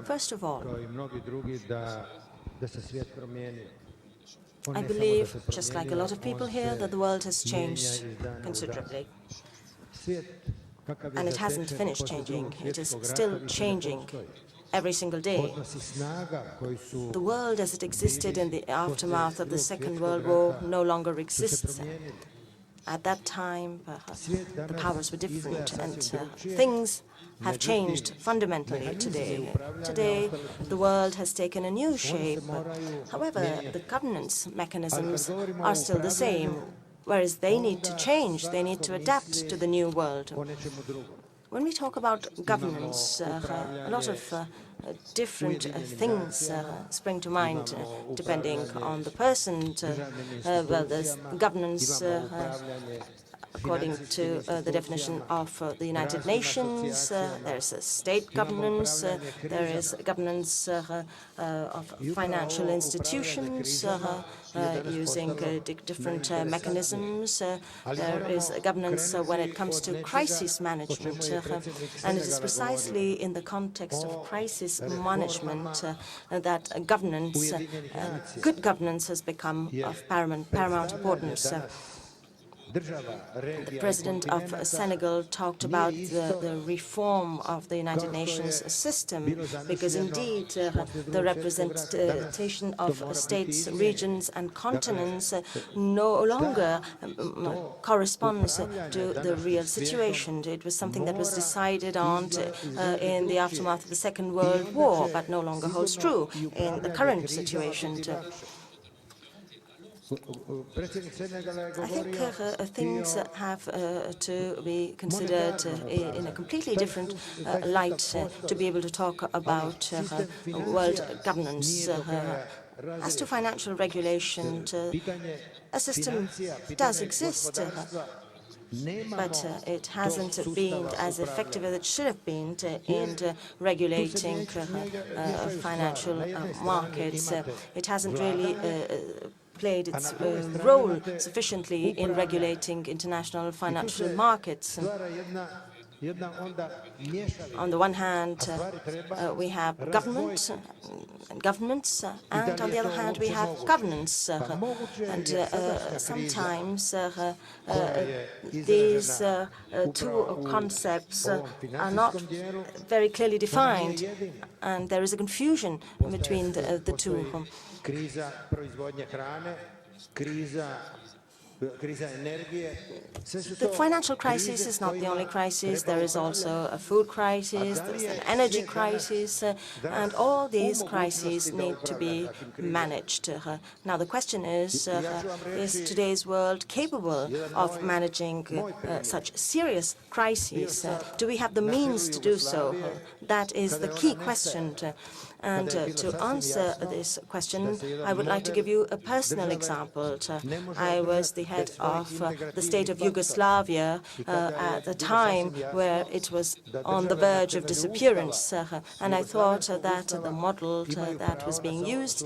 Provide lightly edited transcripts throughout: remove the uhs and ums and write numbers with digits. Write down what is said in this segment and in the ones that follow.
First of all, I believe, just like a lot of people here, that the world has changed considerably. And it hasn't finished changing. It is still changing every single day. The world as it existed in the aftermath of the Second World War no longer exists. At that time, the powers were different, and things have changed fundamentally today. Today, the world has taken a new shape. However, the governance mechanisms are still the same, whereas they need to change, they need to adapt to the new world. When we talk about governance, a lot of different things spring to mind, depending on the person. Well, there's governance according to the definition of the United Nations. There's a state governance, there is governance of financial institutions using different mechanisms. There is governance when it comes to crisis management, and it is precisely in the context of crisis management that governance, good governance, has become of paramount importance. The president of Senegal talked about the reform of the United Nations system, because indeed the representation of states, regions and continents no longer corresponds to the real situation. It was something that was decided on in the aftermath of the Second World War, but no longer holds true in the current situation. I think things have to be considered in a completely different light to be able to talk about world governance. As to financial regulation, a system does exist, but it hasn't been as effective as it should have been in regulating financial markets. It hasn't really played its role sufficiently in regulating international financial markets. On the one hand, we have government and governments, and on the other hand, we have governance. And sometimes these two concepts are not very clearly defined, and there is a confusion between the two. The financial crisis is not the only crisis. There is also a food crisis, there's an energy crisis, and all these crises need to be managed. Now the question is today's world capable of managing such serious crises? Do we have the means to do so? That is the key question. And to answer this question, I would like to give you a personal example. I was the head of the state of Yugoslavia at the time where it was on the verge of disappearance. And I thought that the model that was being used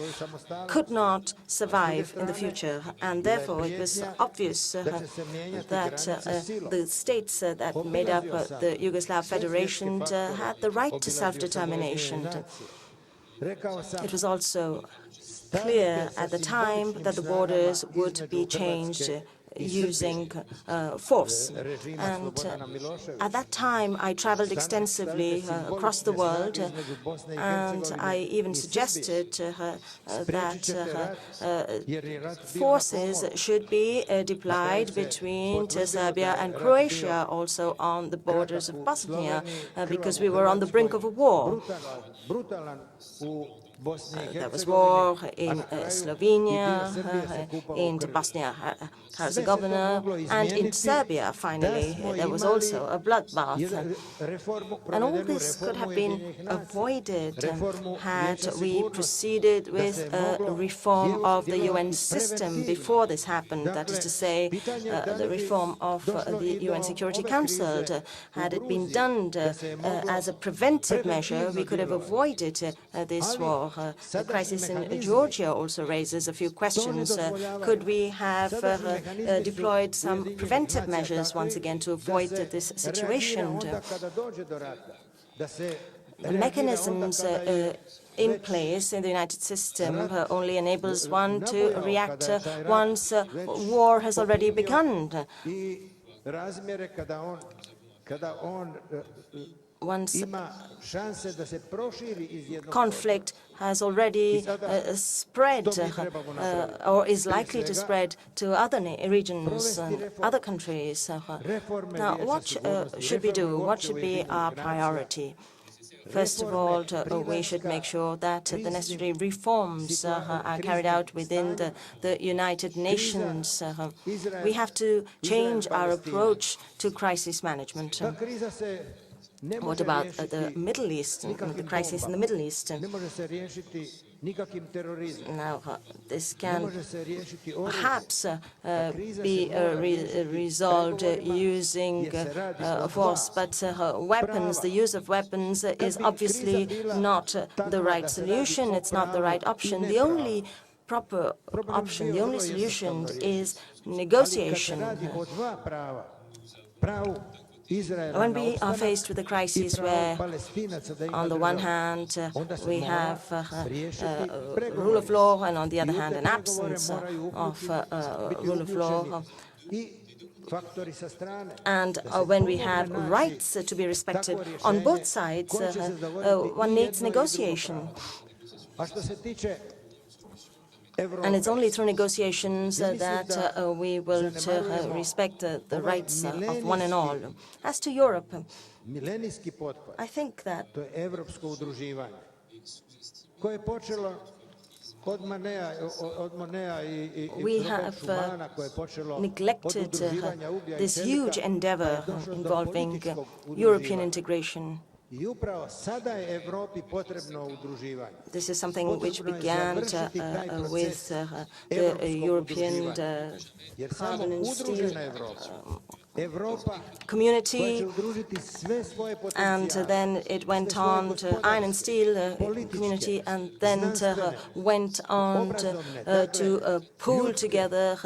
could not survive in the future. And therefore, it was obvious that the states that made up the Yugoslav Federation had the right to self-determination. It was also clear at the time that the borders would be changed using force. And at that time, I traveled extensively across the world, and I even suggested that forces should be deployed between Serbia and Croatia, also on the borders of Bosnia, because we were on the brink of a war. There was war in Slovenia, in Bosnia-Herzegovina, and in Serbia, finally, there was also a bloodbath. And all this could have been avoided had we proceeded with a reform of the UN system before this happened, that is to say, the reform of the UN Security Council. Had it been done as a preventive measure, we could have avoided this war. The crisis in Georgia also raises a few questions. Could we have deployed some preventive measures once again to avoid this situation? The mechanisms in place in the United System only enables one to react once war has already begun. Once conflict has already spread or is likely to spread to other regions and other countries. Now, what should we do? What should be our priority? First of all, we should make sure that the necessary reforms are carried out within the United Nations. We have to change our approach to crisis management. What about the Middle East, the crisis in the Middle East? Now, this can perhaps be resolved using force, but weapons, the use of weapons is obviously not the right solution. It's not the right option. The only proper option, the only solution is negotiation. When we are faced with a crisis where, on the one hand, we have rule of law, and on the other hand, an absence of rule of law, and when we have rights to be respected on both sides, one needs negotiation. And it's only through negotiations that we will respect the rights of one and all. As to Europe, I think that we have neglected this huge endeavor involving European integration. This is something which began with the European carbon and steel community, and then it went on to iron and steel community, and then went on to pool together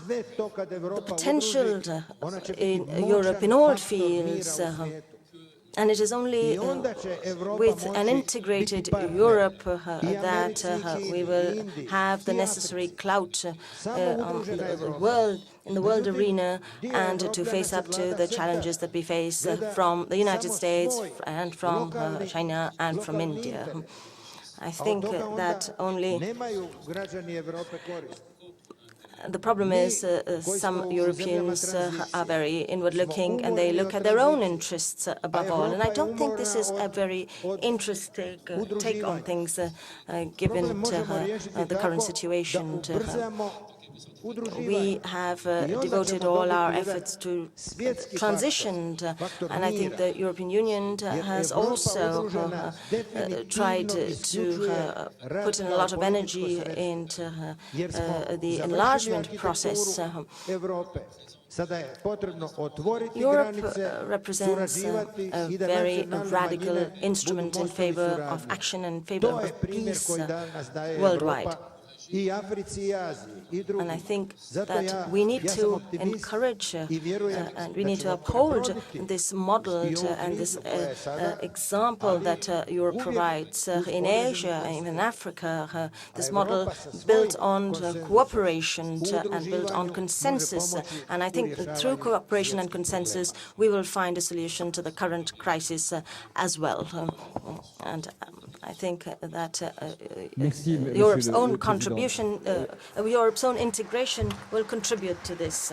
the potential in Europe in all fields. And it is only with an integrated Europe that we will have the necessary clout on the world, in the world arena, and to face up to the challenges that we face from the United States and from China and from India. I think that only the problem is some Europeans are very inward-looking, and they look at their own interests above all. And I don't think this is a very interesting take on things, given the current situation. We have devoted all our efforts to transition, and I think the European Union has also tried to put in a lot of energy into the enlargement process. Europe represents a very radical instrument in favor of action and in favor of peace worldwide. And I think that we need to encourage and we need to uphold this model and this example that Europe provides in Asia and in Africa, this model built on cooperation and built on consensus. And I think that through cooperation and consensus, we will find a solution to the current crisis as well. And I think that Europe's own contribution, Europe's own integration will contribute to this.